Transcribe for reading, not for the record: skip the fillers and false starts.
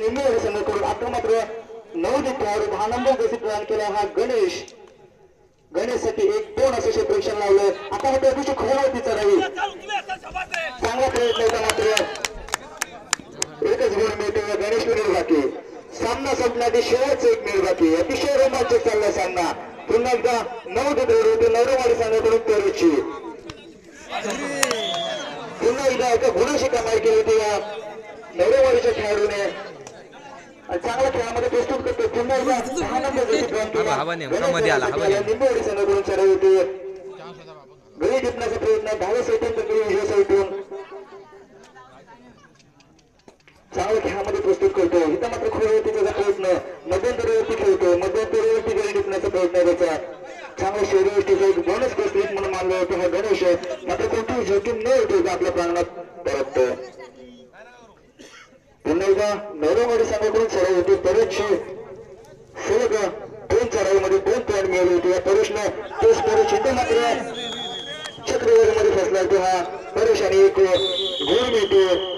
निम्मे संघ करून आता मात्र 9 खेळाडू 10 नंबर जसे प्रदान केला हा गणेशसाठी 1-2 असे प्रेक्षण लावलं. आता मात्र अतिशय खोलवरती चढावी चांगला प्रयत्न होता मात्र एकच गोल मिळतो गणेश मिनिट बाकी सामना संपण्याआधी शेवटचा 1 मिनिट बाकी अतिशय रोमांचक चालला सामना पुन्हा एकदा 9 नवरवाडी संघाकडून तेरुची पुन्हा एकदा एका गुणाशी कमाई केली होती या नवरवाडीच्या खेळाडूने चांगल्या खेळामध्ये प्रस्तुत करतो. पुन्हा एकदा 10 नंबर निंबोडी संघाकडून चढाई होती गळी टिपण्याचा प्रयत्न 10 सेकंद विजय साईटून चांगल्या खेळामध्ये प्रस्तुत करतो. इथं मात्र खोलवरतीचा प्रयत्न मध्यंतरीवरती खेळतो मध्यंतरीवरती गळी टिपण्याचा प्रयत्न त्याचा चांगल्या शैलीवरतीचा एक बोनस प्रस्तुत म्हणून मानलं होतं हा गणेश मात्र कोणतीही जोखीम न होतो आपल्या प्रांगणात परततो. पुन्हा एकदा नवरवाडी संघाकडून चढाई होती परेशची सलग 2 चढाईमध्ये 2 पॉईंट मिळवले होते. या परेशने तेच परेश इथे मात्र चक्रवारीमध्ये फसला होता हा परेश आणि एक गोल मिळतो.